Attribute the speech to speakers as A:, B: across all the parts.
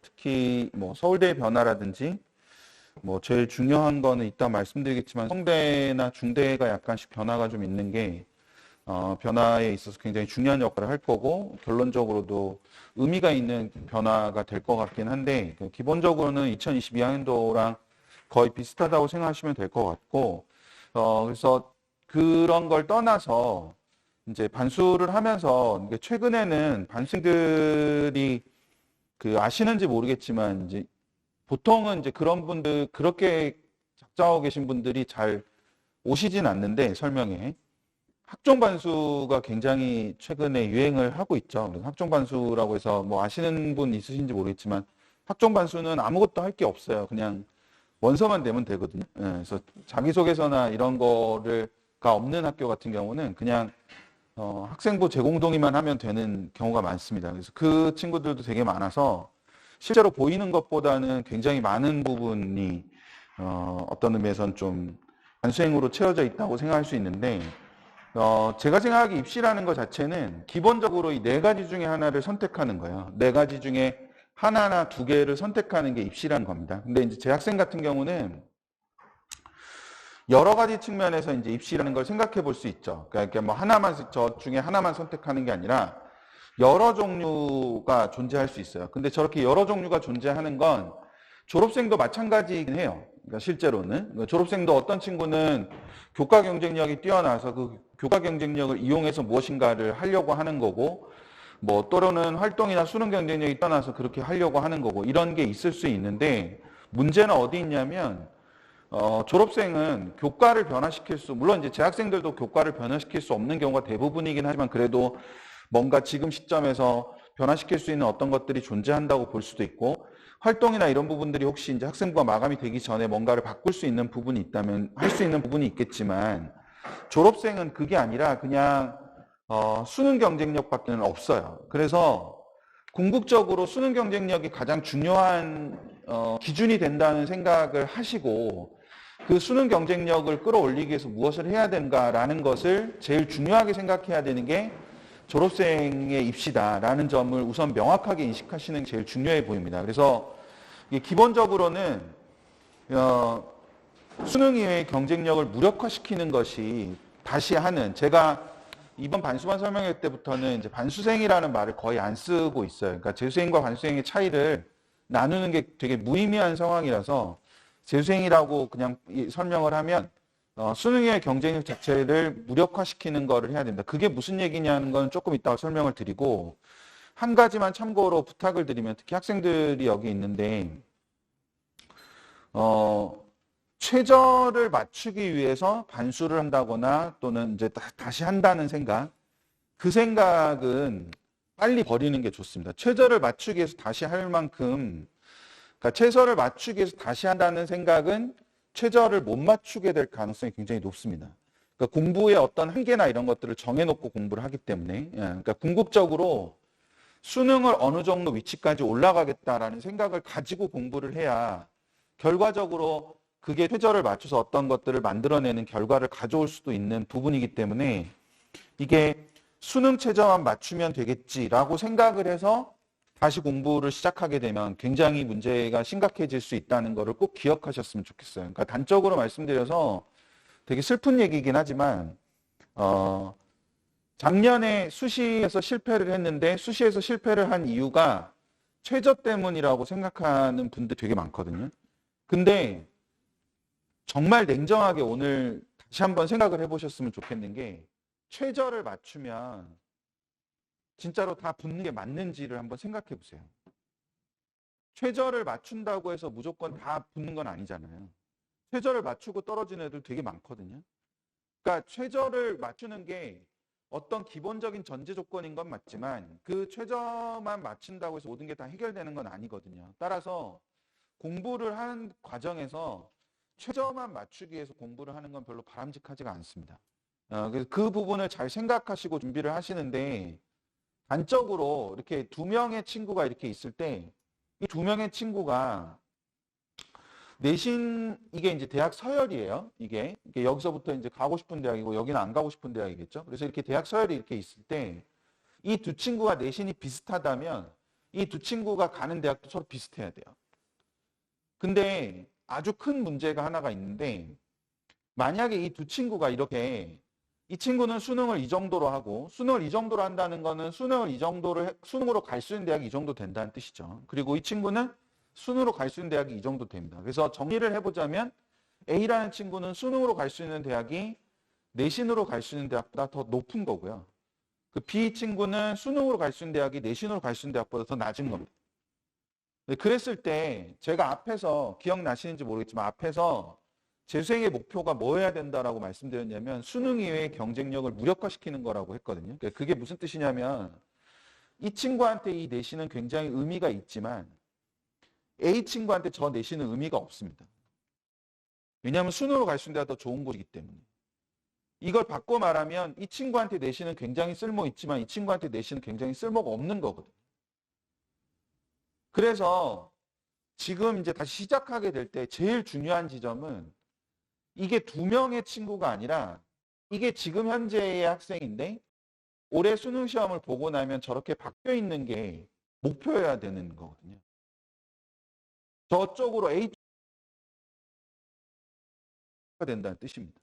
A: 특히 뭐 서울대의 변화라든지 뭐 제일 중요한 거는 이따 말씀드리겠지만 성대나 중대가 약간씩 변화가 좀 있는 게 변화에 있어서 굉장히 중요한 역할을 할 거고 결론적으로도 의미가 있는 변화가 될 것 같긴 한데 기본적으로는 2022학년도랑 거의 비슷하다고 생각하시면 될 것 같고 그래서 그런 걸 떠나서 이제 반수를 하면서 최근에는 반수생들이 아시는지 모르겠지만 이제 보통은 이제 그런 분들 그렇게 작정하고 계신 분들이 잘 오시진 않는데 설명에 학종 반수가 굉장히 최근에 유행을 하고 있죠. 학종 반수라고 해서 뭐 아시는 분 있으신지 모르겠지만 학종 반수는 아무것도 할 게 없어요. 그냥 원서만 내면 되거든요. 예, 그래서 자기소개서나 이런 거가 없는 학교 같은 경우는 그냥 학생부 제공동의만 하면 되는 경우가 많습니다. 그래서 그 친구들도 되게 많아서 실제로 보이는 것보다는 굉장히 많은 부분이 어떤 의미에서는 좀 반수행으로 채워져 있다고 생각할 수 있는데 제가 생각하기에 입시라는 것 자체는 기본적으로 이 네 가지 중에 하나를 선택하는 거예요. 네 가지 중에 하나나 두 개를 선택하는 게 입시라는 겁니다. 근데 이제 제 학생 같은 경우는 여러 가지 측면에서 이제 입시라는 걸 생각해 볼 수 있죠. 그러니까 뭐 하나만, 저 중에 하나만 선택하는 게 아니라 여러 종류가 존재할 수 있어요. 근데 저렇게 여러 종류가 존재하는 건 졸업생도 마찬가지이긴 해요. 그러니까 실제로는. 졸업생도 어떤 친구는 교과 경쟁력이 뛰어나서 그 교과 경쟁력을 이용해서 무엇인가를 하려고 하는 거고, 뭐 또는 활동이나 수능 경쟁력이 뛰어나서 그렇게 하려고 하는 거고, 이런 게 있을 수 있는데, 문제는 어디 있냐면, 졸업생은 교과를 변화시킬 물론 이제 재학생들도 교과를 변화시킬 수 없는 경우가 대부분이긴 하지만 그래도 뭔가 지금 시점에서 변화시킬 수 있는 어떤 것들이 존재한다고 볼 수도 있고 활동이나 이런 부분들이 혹시 이제 학생부가 마감이 되기 전에 뭔가를 바꿀 수 있는 부분이 있다면 할 수 있는 부분이 있겠지만 졸업생은 그게 아니라 그냥 수능 경쟁력밖에 없어요. 그래서 궁극적으로 수능 경쟁력이 가장 중요한 기준이 된다는 생각을 하시고 그 수능 경쟁력을 끌어올리기 위해서 무엇을 해야 되는가라는 것을 제일 중요하게 생각해야 되는 게 졸업생의 입시다라는 점을 우선 명확하게 인식하시는 게 제일 중요해 보입니다. 그래서 기본적으로는 수능 이외의 경쟁력을 무력화시키는 것이 다시 하는 제가 이번 반수반 설명회 때부터는 이제 반수생이라는 말을 거의 안 쓰고 있어요. 그러니까 재수생과 반수생의 차이를 나누는 게 되게 무의미한 상황이라서 재수생이라고 그냥 설명을 하면 수능의 경쟁력 자체를 무력화시키는 거를 해야 된다. 그게 무슨 얘기냐는 건 조금 이따가 설명을 드리고 한 가지만 참고로 부탁을 드리면 특히 학생들이 여기 있는데 최저를 맞추기 위해서 반수를 한다거나 또는 이제 다시 한다는 생각 그 생각은 빨리 버리는 게 좋습니다. 최저를 맞추기 위해서 다시 할 만큼 그러니까 최저를 맞추기 위해서 다시 한다는 생각은 최저를 못 맞추게 될 가능성이 굉장히 높습니다. 그러니까 공부의 어떤 한계나 이런 것들을 정해놓고 공부를 하기 때문에 그러니까 궁극적으로 수능을 어느 정도 위치까지 올라가겠다라는 생각을 가지고 공부를 해야 결과적으로 그게 최저를 맞춰서 어떤 것들을 만들어내는 결과를 가져올 수도 있는 부분이기 때문에 이게 수능 최저만 맞추면 되겠지라고 생각을 해서 다시 공부를 시작하게 되면 굉장히 문제가 심각해질 수 있다는 것을 꼭 기억하셨으면 좋겠어요. 그러니까 단적으로 말씀드려서 되게 슬픈 얘기이긴 하지만 작년에 수시에서 실패를 했는데 수시에서 실패를 한 이유가 최저 때문이라고 생각하는 분들 되게 많거든요. 근데 정말 냉정하게 오늘 다시 한번 생각을 해보셨으면 좋겠는 게 최저를 맞추면 진짜로 다 붙는 게 맞는지를 한번 생각해 보세요. 최저를 맞춘다고 해서 무조건 다 붙는 건 아니잖아요. 최저를 맞추고 떨어지는 애들 되게 많거든요. 그러니까 최저를 맞추는 게 어떤 기본적인 전제 조건인 건 맞지만 그 최저만 맞춘다고 해서 모든 게 다 해결되는 건 아니거든요. 따라서 공부를 하는 과정에서 최저만 맞추기 위해서 공부를 하는 건 별로 바람직하지가 않습니다. 그래서 그 부분을 잘 생각하시고 준비를 하시는데 단적으로 이렇게 두 명의 친구가 이렇게 있을 때 이 두 명의 친구가 내신 이게 이제 대학 서열이에요. 이게 여기서부터 이제 가고 싶은 대학이고 여기는 안 가고 싶은 대학이겠죠. 그래서 이렇게 대학 서열이 이렇게 있을 때 이 두 친구가 내신이 비슷하다면 이 두 친구가 가는 대학도 서로 비슷해야 돼요. 근데 아주 큰 문제가 하나가 있는데 만약에 이 두 친구가 이렇게 이 친구는 수능을 이 정도로 하고 수능을 이 정도로 한다는 거는 수능으로 갈 수 있는 대학이 이 정도 된다는 뜻이죠. 그리고 이 친구는 수능으로 갈 수 있는 대학이 이 정도 됩니다. 그래서 정리를 해보자면 A라는 친구는 수능으로 갈 수 있는 대학이 내신으로 갈 수 있는 대학보다 더 높은 거고요. 그 B 친구는 수능으로 갈 수 있는 대학이 내신으로 갈 수 있는 대학보다 더 낮은 겁니다. 그랬을 때 제가 앞에서 기억나시는지 모르겠지만 앞에서 재수생의 목표가 뭐여야 된다라고 말씀드렸냐면 수능 이외의 경쟁력을 무력화시키는 거라고 했거든요. 그게 무슨 뜻이냐면 이 친구한테 이 내신은 굉장히 의미가 있지만 A 친구한테 저 내신은 의미가 없습니다. 왜냐하면 수능으로 갈 수 있는 데가 더 좋은 곳이기 때문에. 이걸 바꿔 말하면 이 친구한테 내신은 굉장히 쓸모 있지만 이 친구한테 내신은 굉장히 쓸모가 없는 거거든요. 그래서 지금 이제 다시 시작하게 될 때 제일 중요한 지점은 이게 두 명의 친구가 아니라 이게 지금 현재의 학생인데 올해 수능 시험을 보고 나면 저렇게 바뀌어 있는 게 목표여야 되는 거거든요. 저쪽으로 A가 된다는 뜻입니다.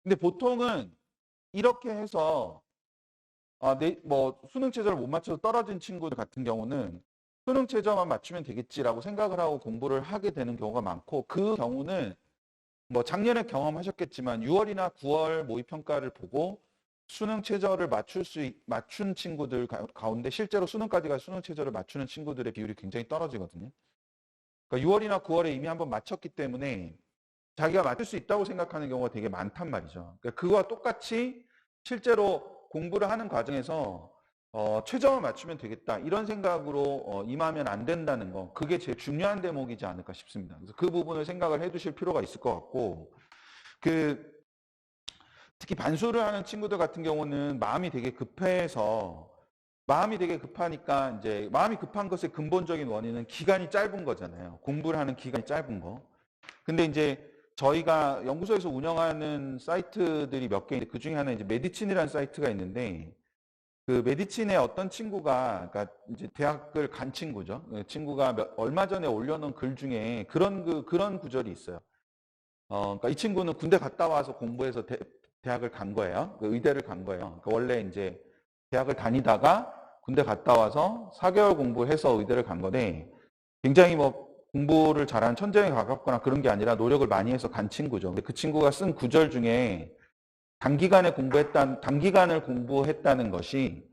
A: 근데 보통은 이렇게 해서 수능 최저를 못 맞춰서 떨어진 친구들 같은 경우는 수능 최저만 맞추면 되겠지라고 생각을 하고 공부를 하게 되는 경우가 많고 그 경우는 뭐 작년에 경험하셨겠지만 6월이나 9월 모의평가를 보고 수능 최저를 맞춘 친구들 가운데 실제로 수능까지 갈 수능 최저를 맞추는 친구들의 비율이 굉장히 떨어지거든요. 그러니까 6월이나 9월에 이미 한번 맞췄기 때문에 자기가 맞출 수 있다고 생각하는 경우가 되게 많단 말이죠. 그러니까 그거와 똑같이 실제로 공부를 하는 과정에서 최저만 맞추면 되겠다 이런 생각으로 임하면 안 된다는 거 그게 제일 중요한 대목이지 않을까 싶습니다. 그래서 그 부분을 생각을 해두실 필요가 있을 것 같고 특히 반수를 하는 친구들 같은 경우는 마음이 되게 급하니까 이제 마음이 급한 것의 근본적인 원인은 기간이 짧은 거잖아요. 공부를 하는 기간이 짧은 거. 근데 이제 저희가 연구소에서 운영하는 사이트들이 몇 개 있는데 그 중에 하나는 이제 메디친이라는 사이트가 있는데 그 메디친의 어떤 친구가 그러니까 이제 대학을 간 친구죠. 그 친구가 얼마 전에 올려놓은 글 중에 그런 구절이 있어요. 그러니까 이 친구는 군대 갔다 와서 공부해서 대학을 간 거예요. 그 의대를 간 거예요. 그러니까 원래 이제 대학을 다니다가 군대 갔다 와서 4개월 공부해서 의대를 간 건데 굉장히 뭐 공부를 잘하는 천재에 가깝거나 그런 게 아니라 노력을 많이 해서 간 친구죠. 근데 그 친구가 쓴 구절 중에 단기간을 공부했다는 것이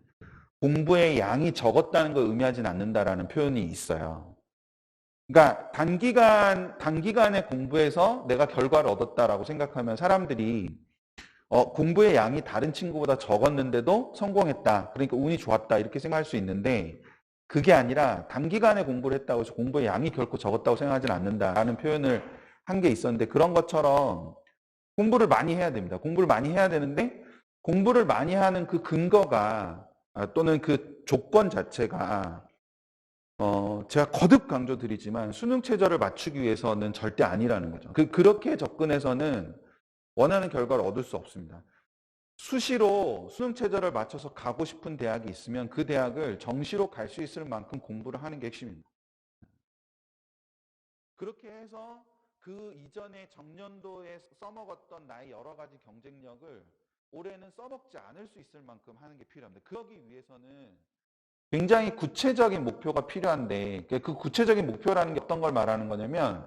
A: 공부의 양이 적었다는 걸 의미하진 않는다라는 표현이 있어요. 그러니까 단기간에 공부해서 내가 결과를 얻었다라고 생각하면 사람들이 공부의 양이 다른 친구보다 적었는데도 성공했다. 그러니까 운이 좋았다. 이렇게 생각할 수 있는데 그게 아니라 단기간에 공부를 했다고 해서 공부의 양이 결코 적었다고 생각하지는 않는다라는 표현을 한 게 있었는데 그런 것처럼 공부를 많이 해야 됩니다. 공부를 많이 해야 되는데 공부를 많이 하는 그 근거가 또는 그 조건 자체가 제가 거듭 강조드리지만 수능 최저를 맞추기 위해서는 절대 아니라는 거죠. 그렇게 접근해서는 원하는 결과를 얻을 수 없습니다. 수시로 수능 최저를 맞춰서 가고 싶은 대학이 있으면 그 대학을 정시로 갈 수 있을 만큼 공부를 하는 게 핵심입니다. 그렇게 해서 그 이전에 정년도에 써먹었던 나의 여러 가지 경쟁력을 올해는 써먹지 않을 수 있을 만큼 하는 게 필요합니다. 그러기 위해서는 굉장히 구체적인 목표가 필요한데 그 구체적인 목표라는 게 어떤 걸 말하는 거냐면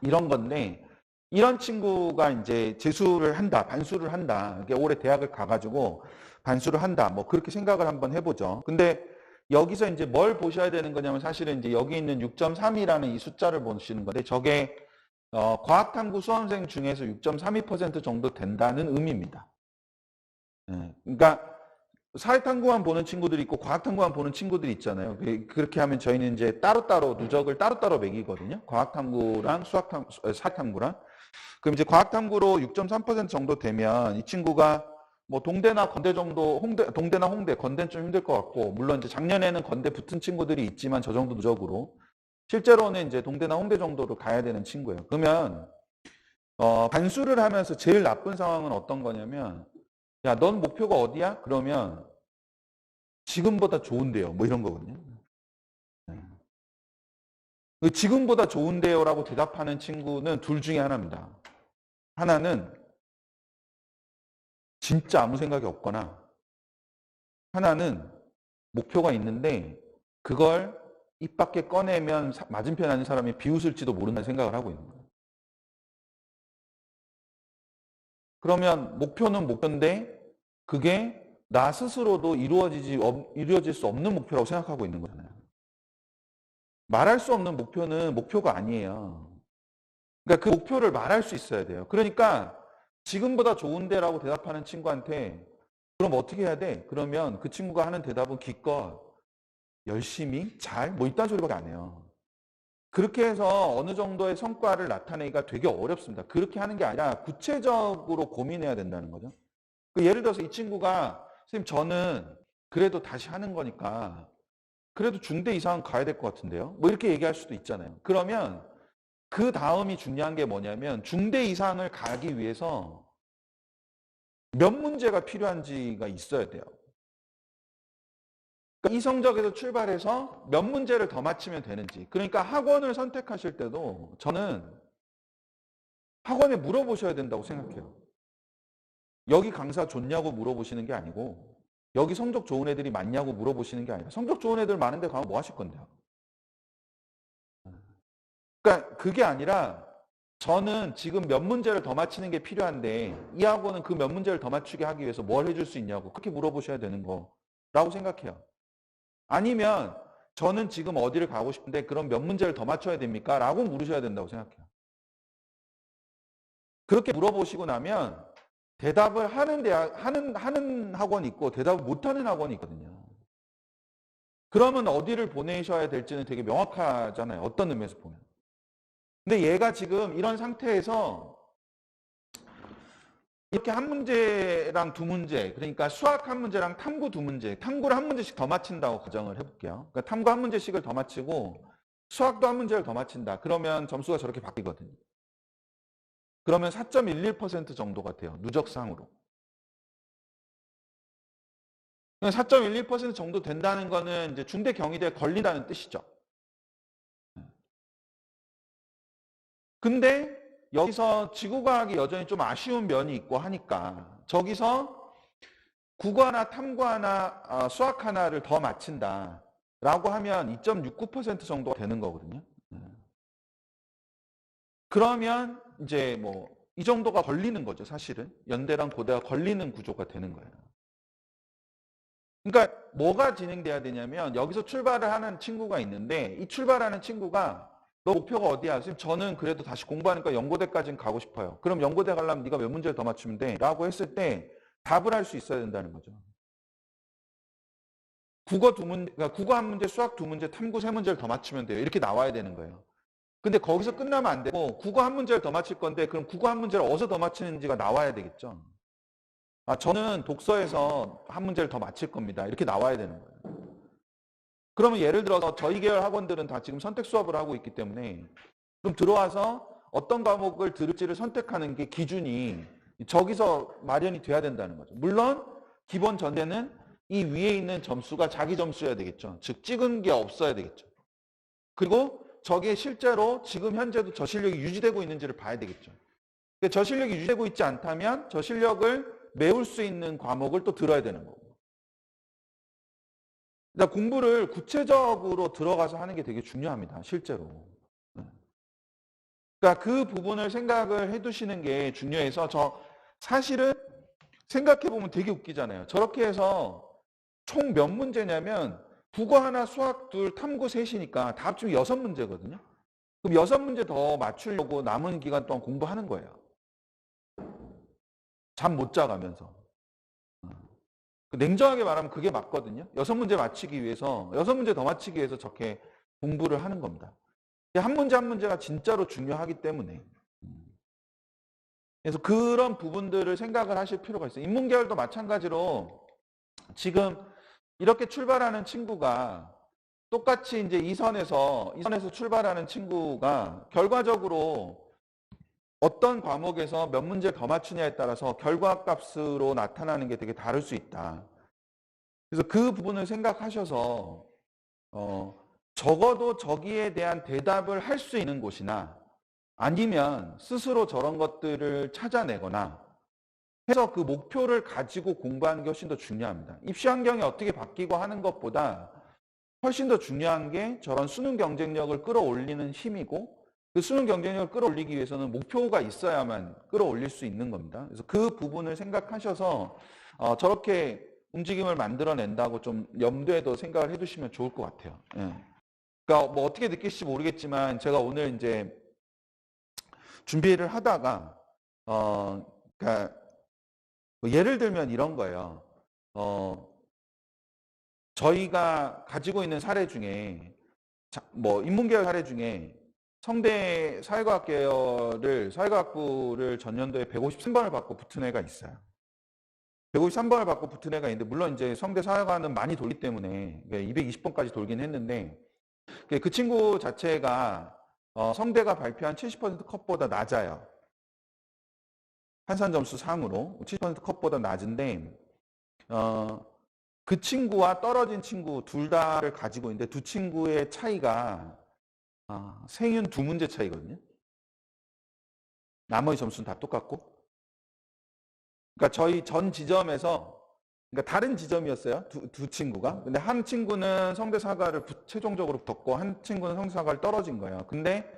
A: 이런 건데 이런 친구가 이제 재수를 한다, 반수를 한다. 올해 대학을 가가지고 반수를 한다. 뭐 그렇게 생각을 한번 해보죠. 근데 여기서 이제 뭘 보셔야 되는 거냐면 사실은 이제 여기 있는 6.3이라는 이 숫자를 보시는 건데 저게 과학탐구 수험생 중에서 6.32% 정도 된다는 의미입니다. 그러니까 사회탐구만 보는 친구들이 있고 과학탐구만 보는 친구들이 있잖아요. 그렇게 하면 저희는 이제 따로따로 누적을 따로따로 매기거든요. 과학탐구랑 사회탐구랑. 그럼 이제 과학탐구로 6.3% 정도 되면 이 친구가 뭐 동대나 건대 정도, 동대나 홍대, 건대는 좀 힘들 것 같고, 물론 이제 작년에는 건대 붙은 친구들이 있지만 저 정도 누적으로. 실제로는 이제 동대나 홍대 정도로 가야 되는 친구예요. 그러면, 반수를 하면서 제일 나쁜 상황은 어떤 거냐면, 야, 넌 목표가 어디야? 그러면 지금보다 좋은데요. 뭐 이런 거거든요. 지금보다 좋은데요라고 대답하는 친구는 둘 중에 하나입니다. 하나는 진짜 아무 생각이 없거나, 하나는 목표가 있는데 그걸 입 밖에 꺼내면 맞은편에 앉은 사람이 비웃을지도 모른다는 생각을 하고 있는 거예요. 그러면 목표는 목표인데 그게 나 스스로도 이루어질 수 없는 목표라고 생각하고 있는 거잖아요. 말할 수 없는 목표는 목표가 아니에요. 그러니까 그 목표를 말할 수 있어야 돼요. 그러니까 지금보다 좋은데라고 대답하는 친구한테 그럼 어떻게 해야 돼? 그러면 그 친구가 하는 대답은 기껏 열심히 잘 뭐 이딴 소리밖에 안 해요. 그렇게 해서 어느 정도의 성과를 나타내기가 되게 어렵습니다. 그렇게 하는 게 아니라 구체적으로 고민해야 된다는 거죠. 예를 들어서 이 친구가 선생님 저는 그래도 다시 하는 거니까 그래도 중대 이상은 가야 될 것 같은데요. 뭐 이렇게 얘기할 수도 있잖아요. 그러면 그 다음이 중요한 게 뭐냐면 중대 이상을 가기 위해서 몇 문제가 필요한지가 있어야 돼요. 그러니까 이 성적에서 출발해서 몇 문제를 더 맞히면 되는지. 그러니까 학원을 선택하실 때도 저는 학원에 물어보셔야 된다고 생각해요. 여기 강사 좋냐고 물어보시는 게 아니고 여기 성적 좋은 애들이 많냐고 물어보시는 게 아니라 성적 좋은 애들 많은데 가면 뭐 하실 건데요? 그러니까 그게 아니라 저는 지금 몇 문제를 더 맞히는 게 필요한데 이 학원은 그 몇 문제를 더 맞추게 하기 위해서 뭘 해줄 수 있냐고 그렇게 물어보셔야 되는 거라고 생각해요. 아니면 저는 지금 어디를 가고 싶은데 그럼 몇 문제를 더 맞춰야 됩니까? 라고 물으셔야 된다고 생각해요. 그렇게 물어보시고 나면 대답을 하는 학원이 있고 대답을 못하는 학원이 있거든요. 그러면 어디를 보내셔야 될지는 되게 명확하잖아요. 어떤 의미에서 보면. 근데 얘가 지금 이런 상태에서 이렇게 한 문제랑 두 문제, 그러니까 수학 한 문제랑 탐구 두 문제, 탐구를 한 문제씩 더 맞힌다고 가정을 해볼게요. 그러니까 탐구 한 문제씩을 더 맞히고 수학도 한 문제를 더 맞힌다. 그러면 점수가 저렇게 바뀌거든요. 그러면 4.11% 정도가 돼요. 누적상으로. 4.11% 정도 된다는 거는 이제 중대 경희대에 걸린다는 뜻이죠. 근데 여기서 지구과학이 여전히 좀 아쉬운 면이 있고 하니까 저기서 국어 하나, 탐구 하나, 수학 하나를 더 맞힌다 라고 하면 2.69% 정도가 되는 거거든요. 그러면 이제 뭐 이 정도가 걸리는 거죠, 사실은. 연대랑 고대가 걸리는 구조가 되는 거예요. 그러니까 뭐가 진행돼야 되냐면 여기서 출발을 하는 친구가 있는데 이 출발하는 친구가 너 목표가 어디야? 선생님 저는 그래도 다시 공부하니까 연고대까지는 가고 싶어요. 그럼 연고대 가려면 네가 몇 문제를 더 맞추면 돼? 라고 했을 때 답을 할 수 있어야 된다는 거죠. 국어 두 문제, 그러니까 국어 한 문제, 수학 두 문제, 탐구 세 문제를 더 맞추면 돼요. 이렇게 나와야 되는 거예요. 근데 거기서 끝나면 안 되고 국어 한 문제를 더 맞힐 건데 그럼 국어 한 문제를 어디서 더 맞히는지가 나와야 되겠죠. 저는 독서에서 한 문제를 더 맞힐 겁니다. 이렇게 나와야 되는 거예요. 그러면 예를 들어서 저희 계열 학원들은 다 지금 선택 수업을 하고 있기 때문에 그럼 들어와서 어떤 과목을 들을지를 선택하는 게 기준이 저기서 마련이 돼야 된다는 거죠. 물론 기본 전제는 이 위에 있는 점수가 자기 점수여야 되겠죠. 즉 찍은 게 없어야 되겠죠. 그리고 저게 실제로 지금 현재도 저 실력이 유지되고 있는지를 봐야 되겠죠. 저 실력이 유지되고 있지 않다면 저 실력을 메울 수 있는 과목을 또 들어야 되는 거고. 그러니까 공부를 구체적으로 들어가서 하는 게 되게 중요합니다. 실제로. 그러니까 그 부분을 생각을 해두시는 게 중요해서 사실은 생각해보면 되게 웃기잖아요. 저렇게 해서 총 몇 문제냐면 국어 하나, 수학 둘, 탐구 셋이니까 다 합치면 6문제거든요. 그럼 6문제 더 맞추려고 남은 기간 동안 공부하는 거예요. 잠 못 자가면서. 냉정하게 말하면 그게 맞거든요. 6문제 맞히기 위해서, 6문제 더 맞히기 위해서 저렇게 공부를 하는 겁니다. 한 문제 한 문제가 진짜로 중요하기 때문에. 그래서 그런 부분들을 생각을 하실 필요가 있어요. 인문계열도 마찬가지로 지금 이렇게 출발하는 친구가 똑같이 이제 이선에서 출발하는 친구가 결과적으로 어떤 과목에서 몇 문제 더 맞추냐에 따라서 결과값으로 나타나는 게 되게 다를 수 있다. 그래서 그 부분을 생각하셔서 적어도 저기에 대한 대답을 할 수 있는 곳이나 아니면 스스로 저런 것들을 찾아내거나 해서 그 목표를 가지고 공부하는 게 훨씬 더 중요합니다. 입시 환경이 어떻게 바뀌고 하는 것보다 훨씬 더 중요한 게 저런 수능 경쟁력을 끌어올리는 힘이고, 그 수능 경쟁력을 끌어올리기 위해서는 목표가 있어야만 끌어올릴 수 있는 겁니다. 그래서 그 부분을 생각하셔서 저렇게 움직임을 만들어낸다고 좀 염두에도 생각을 해두시면 좋을 것 같아요. 예. 그러니까 뭐 어떻게 느낄지 모르겠지만 제가 오늘 이제 준비를 하다가 그러니까 뭐 예를 들면 이런 거예요. 저희가 가지고 있는 사례 중에 뭐 인문계열 사례 중에 성대 사회과학부를 전년도에 153번을 받고 붙은 애가 있어요. 153번을 받고 붙은 애가 있는데, 물론 이제 성대 사회과는 많이 돌기 때문에 220번까지 돌긴 했는데, 그 친구 자체가 성대가 발표한 70% 컷보다 낮아요. 한산 점수 상으로 70% 컷보다 낮은데, 그 친구와 떨어진 친구 둘 다를 가지고 있는데, 두 친구의 차이가 생윤 2문제 차이거든요. 나머지 점수는 다 똑같고. 그러니까 저희 전 지점에서, 그러니까 다른 지점이었어요. 두 친구가. 근데 한 친구는 성대사과를 최종적으로 붙었고, 한 친구는 성대사과를 떨어진 거예요. 근데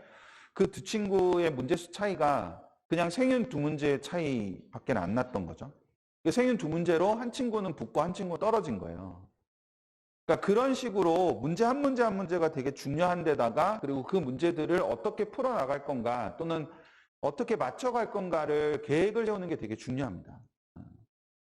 A: 그 두 친구의 문제수 차이가 그냥 생윤 2문제 차이밖에 안 났던 거죠. 생윤 2문제로 한 친구는 붙고 한 친구는 떨어진 거예요. 그러니까 그런 식으로 문제 한 문제 한 문제가 되게 중요한 데다가, 그리고 그 문제들을 어떻게 풀어나갈 건가 또는 어떻게 맞춰갈 건가를 계획을 세우는 게 되게 중요합니다.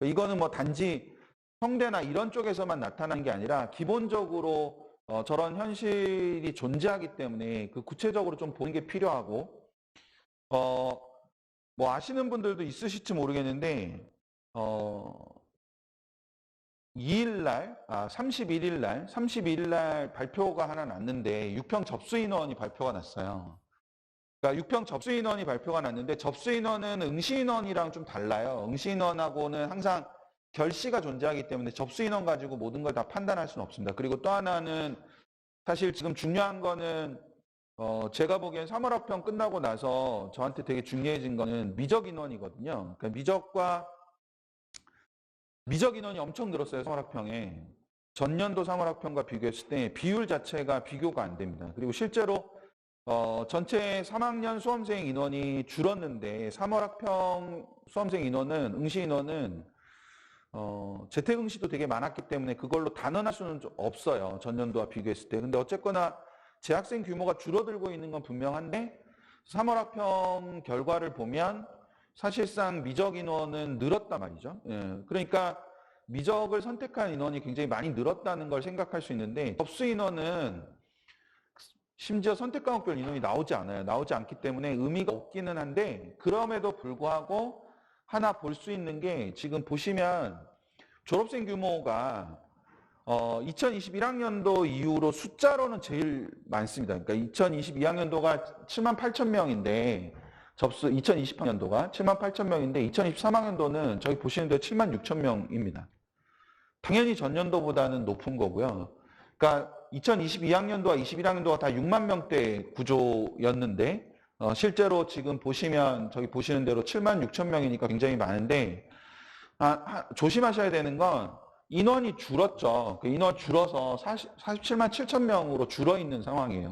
A: 이거는 뭐 단지 성대나 이런 쪽에서만 나타나는 게 아니라 기본적으로 저런 현실이 존재하기 때문에 그 구체적으로 좀 보는 게 필요하고, 뭐 아시는 분들도 있으실지 모르겠는데 31일 날 발표가 하나 났는데 6평 접수 인원이 발표가 났어요. 그러니까 6평 접수 인원이 발표가 났는데, 접수 인원은 응시 인원이랑 좀 달라요. 응시 인원하고는 항상 결시가 존재하기 때문에 접수 인원 가지고 모든 걸 다 판단할 수는 없습니다. 그리고 또 하나는 사실 지금 중요한 거는 제가 보기엔 3월 합평 끝나고 나서 저한테 되게 중요해진 거는 미적 인원이거든요. 그러니까 미적 인원이 엄청 늘었어요. 3월 합평에. 전년도 3월 합평과 비교했을 때 비율 자체가 비교가 안 됩니다. 그리고 실제로 전체 3학년 수험생 인원이 줄었는데 3월 학평 수험생 인원은, 응시 인원은 재택 응시도 되게 많았기 때문에 그걸로 단언할 수는 좀 없어요. 전년도와 비교했을 때. 근데 어쨌거나 재학생 규모가 줄어들고 있는 건 분명한데 3월 학평 결과를 보면 사실상 미적 인원은 늘었단 말이죠. 예, 그러니까 미적을 선택한 인원이 굉장히 많이 늘었다는 걸 생각할 수 있는데, 접수 인원은 심지어 선택 과목별 인원이 나오지 않아요. 나오지 않기 때문에 의미가 없기는 한데, 그럼에도 불구하고 하나 볼 수 있는 게, 지금 보시면 졸업생 규모가 2021학년도 이후로 숫자로는 제일 많습니다. 그러니까 2022학년도가 7만 8천 명인데, 2020학년도가 7만 8천 명인데 2023학년도는 저기 보시는 대로 7만 6천 명입니다. 당연히 전년도보다는 높은 거고요. 그러니까 2022학년도와 21학년도가 다 6만 명대 구조였는데 실제로 지금 보시면 저기 보시는 대로 7만 6천 명이니까 굉장히 많은데, 조심하셔야 되는 건 인원이 줄었죠. 그 인원 줄어서 47만 7천 명으로 줄어 있는 상황이에요.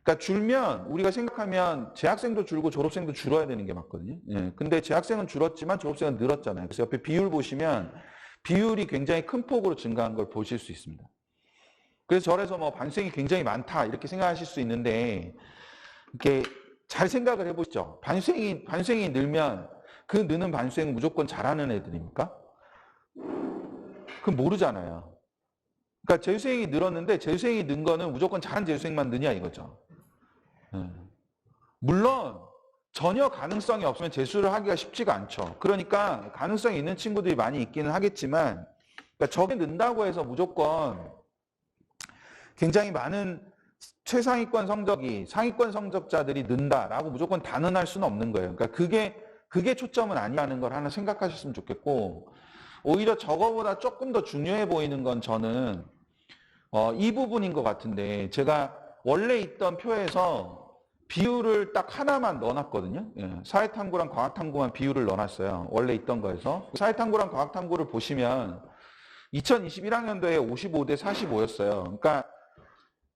A: 그러니까 줄면 우리가 생각하면 재학생도 줄고 졸업생도 줄어야 되는 게 맞거든요. 예. 근데 재학생은 줄었지만 졸업생은 늘었잖아요. 그래서 옆에 비율 보시면 비율이 굉장히 큰 폭으로 증가한 걸 보실 수 있습니다. 그래서 저래서 뭐 반생이 굉장히 많다 이렇게 생각하실 수 있는데, 이렇게 잘 생각을 해보시죠. 반생이 늘면 그 느는 반생은 무조건 잘하는 애들입니까? 그건 모르잖아요. 그러니까 재수생이 늘었는데 재수생이 는 거는 무조건 잘한 재수생만 느냐 이거죠. 물론 전혀 가능성이 없으면 재수를 하기가 쉽지가 않죠. 그러니까 가능성이 있는 친구들이 많이 있기는 하겠지만, 그러니까 저게 는다고 해서 무조건 굉장히 많은 최상위권 성적이 상위권 성적자들이 는다라고 무조건 단언할 수는 없는 거예요. 그러니까 그게 초점은 아니라는 걸 하나 생각하셨으면 좋겠고, 오히려 저거보다 조금 더 중요해 보이는 건 저는 이 부분인 것 같은데 제가 원래 있던 표에서 비율을 딱 하나만 넣어놨거든요. 예, 사회탐구랑 과학탐구만 비율을 넣어놨어요. 원래 있던 거에서. 사회탐구랑 과학탐구를 보시면 2021학년도에 55대 45였어요. 그러니까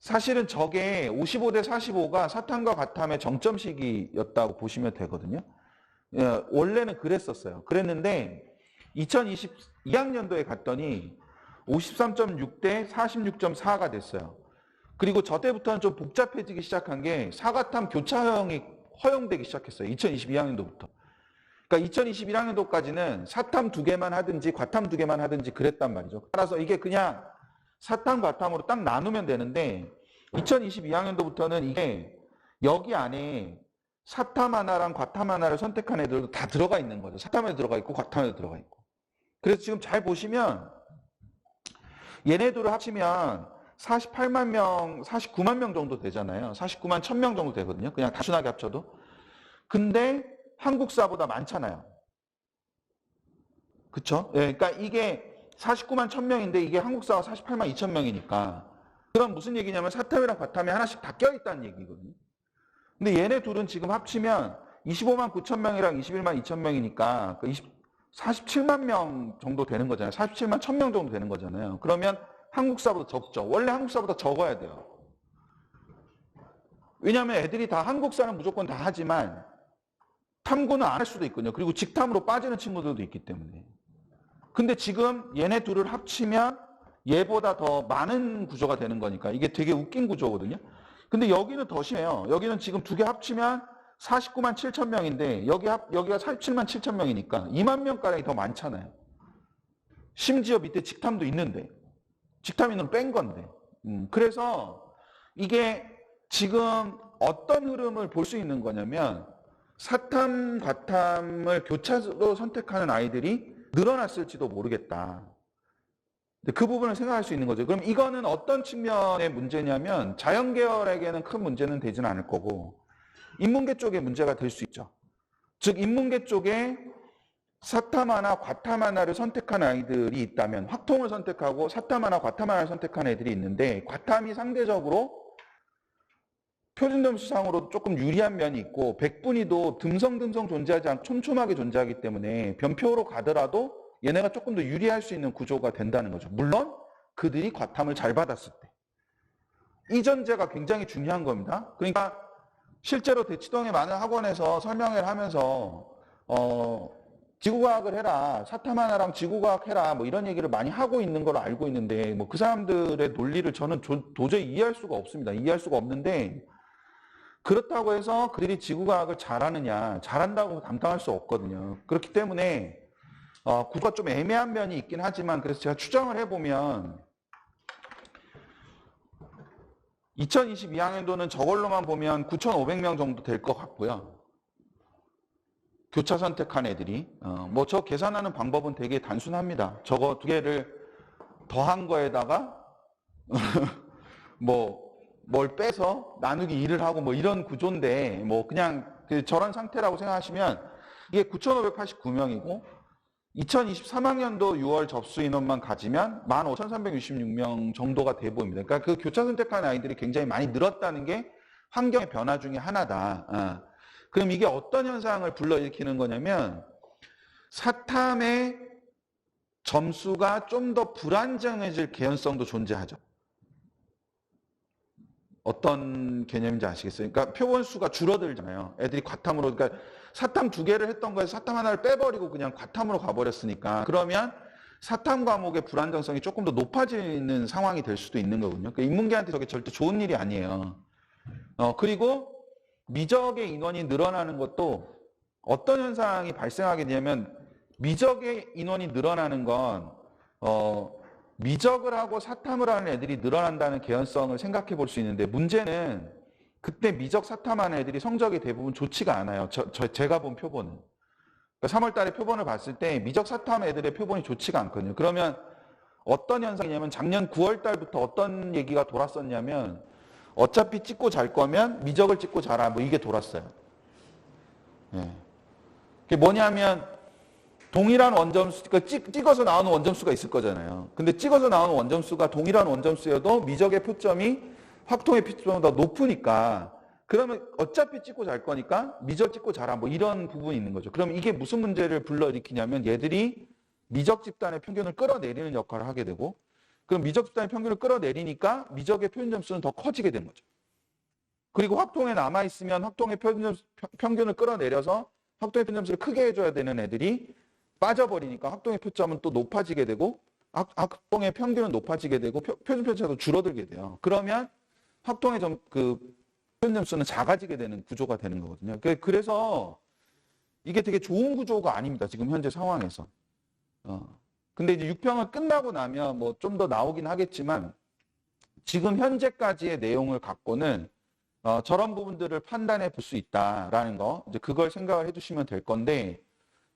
A: 사실은 저게 55대 45가 사탐과 과탐의 정점 시기였다고 보시면 되거든요. 예, 원래는 그랬었어요. 그랬는데 2022학년도에 갔더니 53.6대 46.4가 됐어요. 그리고 저 때부터는 좀 복잡해지기 시작한 게 사과탐 교차 허용이 허용되기 시작했어요. 2022학년도부터. 그러니까 2021학년도까지는 사탐 2개만 하든지 과탐 2개만 하든지 그랬단 말이죠. 따라서 이게 그냥 사탐, 과탐으로 딱 나누면 되는데 2022학년도부터는 이게 여기 안에 사탐 하나랑 과탐 하나를 선택한 애들도 다 들어가 있는 거죠. 사탐에 들어가 있고 과탐에 들어가 있고. 그래서 지금 잘 보시면 얘네들을 합치면 48만 명, 49만 명 정도 되잖아요. 49만 1000명 정도 되거든요. 그냥 단순하게 합쳐도. 근데 한국사보다 많잖아요. 그쵸? 예, 그러니까 이게 49만 1000명인데 이게 한국사가 48만 2000명이니까. 그럼 무슨 얘기냐면 사탐이랑 과탐이 하나씩 다 껴있다는 얘기거든요. 근데 얘네 둘은 지금 합치면 25만 9천 명이랑 21만 2천 명이니까 47만 명 정도 되는 거잖아요. 47만 1000명 정도 되는 거잖아요. 그러면 한국사보다 적죠. 원래 한국사보다 적어야 돼요. 왜냐하면 애들이 다 한국사는 무조건 다 하지만 탐구는 안 할 수도 있거든요. 그리고 직탐으로 빠지는 친구들도 있기 때문에. 근데 지금 얘네 둘을 합치면 얘보다 더 많은 구조가 되는 거니까 이게 되게 웃긴 구조거든요. 근데 여기는 더 심해요. 여기는 지금 2개 합치면 49만 7천 명인데 여기가 47만 7천 명이니까 2만 명가량이 더 많잖아요. 심지어 밑에 직탐도 있는데 직탐 있는 걸 뺀 건데. 그래서 이게 지금 어떤 흐름을 볼 수 있는 거냐면 사탐, 과탐을 교차로 선택하는 아이들이 늘어났을지도 모르겠다. 그 부분을 생각할 수 있는 거죠. 그럼 이거는 어떤 측면의 문제냐면 자연계열에게는 큰 문제는 되지는 않을 거고 인문계 쪽에 문제가 될 수 있죠. 즉 인문계 쪽에 사탐 하나, 과탐 하나를 선택한 아이들이 있다면 확통을 선택하고 사탐 하나, 과탐 하나를 선택한 애들이 있는데 과탐이 상대적으로 표준점수상으로 조금 유리한 면이 있고 백분위도 듬성듬성 존재하지 않고 촘촘하게 존재하기 때문에 변표로 가더라도 얘네가 조금 더 유리할 수 있는 구조가 된다는 거죠. 물론 그들이 과탐을 잘 받았을 때. 이 전제가 굉장히 중요한 겁니다. 그러니까 실제로 대치동의 많은 학원에서 설명회를 하면서 지구과학을 해라, 사탐 하나랑 지구과학 해라, 뭐 이런 얘기를 많이 하고 있는 걸 알고 있는데 뭐 그 사람들의 논리를 저는 도저히 이해할 수가 없습니다. 이해할 수가 없는데 그렇다고 해서 그들이 지구과학을 잘하느냐, 잘한다고 감당할 수 없거든요. 그렇기 때문에 구조가 좀 애매한 면이 있긴 하지만 그래서 제가 추정을 해보면 2022학년도는 저걸로만 보면 9,500명 정도 될 것 같고요. 교차 선택한 애들이. 뭐 저 계산하는 방법은 되게 단순합니다. 저거 2개를 더한 거에다가 뭐 뭘 빼서 나누기 2를 하고 뭐 이런 구조인데 뭐 그냥 저런 상태라고 생각하시면 이게 9,589명이고 2023학년도 6월 접수 인원만 가지면 15,366명 정도가 돼 보입니다. 그러니까 그 교차 선택한 아이들이 굉장히 많이 늘었다는 게 환경의 변화 중에 하나다. 그럼 이게 어떤 현상을 불러일으키는 거냐면 사탐의 점수가 좀 더 불안정해질 개연성도 존재하죠. 어떤 개념인지 아시겠어요? 그러니까 표본 수가 줄어들잖아요. 애들이 과탐으로, 그러니까 사탐 2개를 했던 거에서 사탐 하나를 빼버리고 그냥 과탐으로 가버렸으니까 그러면 사탐 과목의 불안정성이 조금 더 높아지는 상황이 될 수도 있는 거거든요. 그러니까 인문계한테 저게 절대 좋은 일이 아니에요. 그리고 미적의 인원이 늘어나는 것도 어떤 현상이 발생하게 되냐면 미적의 인원이 늘어나는 건 미적을 하고 사탐을 하는 애들이 늘어난다는 개연성을 생각해 볼 수 있는데 문제는 그때 미적 사탐하는 애들이 성적이 대부분 좋지가 않아요. 제가 본 표본은. 그러니까 3월 달에 표본을 봤을 때 미적 사탐 애들의 표본이 좋지가 않거든요. 그러면 어떤 현상이냐면 작년 9월 달부터 어떤 얘기가 돌았었냐면 어차피 찍고 잘 거면 미적을 찍고 자라 뭐 이게 돌았어요. 예. 그게 뭐냐면 동일한 원점수, 그러니까 찍어서 나오는 원점수가 있을 거잖아요. 근데 찍어서 나오는 원점수가 동일한 원점수여도 미적의 표점이 확통의 표점보다 높으니까 그러면 어차피 찍고 잘 거니까 미적 찍고 자라 뭐 이런 부분이 있는 거죠. 그럼 이게 무슨 문제를 불러일으키냐면 얘들이 미적 집단의 평균을 끌어내리는 역할을 하게 되고 그럼 미적 집단의 평균을 끌어내리니까 미적의 표준 점수는 더 커지게 되는 거죠. 그리고 확통에 남아있으면 확통의 평균을 끌어내려서 확통의 표준 점수를 크게 해줘야 되는 애들이 빠져버리니까 확통의 표점은 또 높아지게 되고 확통의 평균은 높아지게 되고 표준 편차도 줄어들게 돼요. 그러면 확통의 표준 점수는 작아지게 되는 구조가 되는 거거든요. 그래서 이게 되게 좋은 구조가 아닙니다. 지금 현재 상황에서. 근데 이제 6평을 끝나고 나면 뭐 좀 더 나오긴 하겠지만 지금 현재까지의 내용을 갖고는 저런 부분들을 판단해 볼 수 있다라는 거, 이제 그걸 생각을 해주시면 될 건데,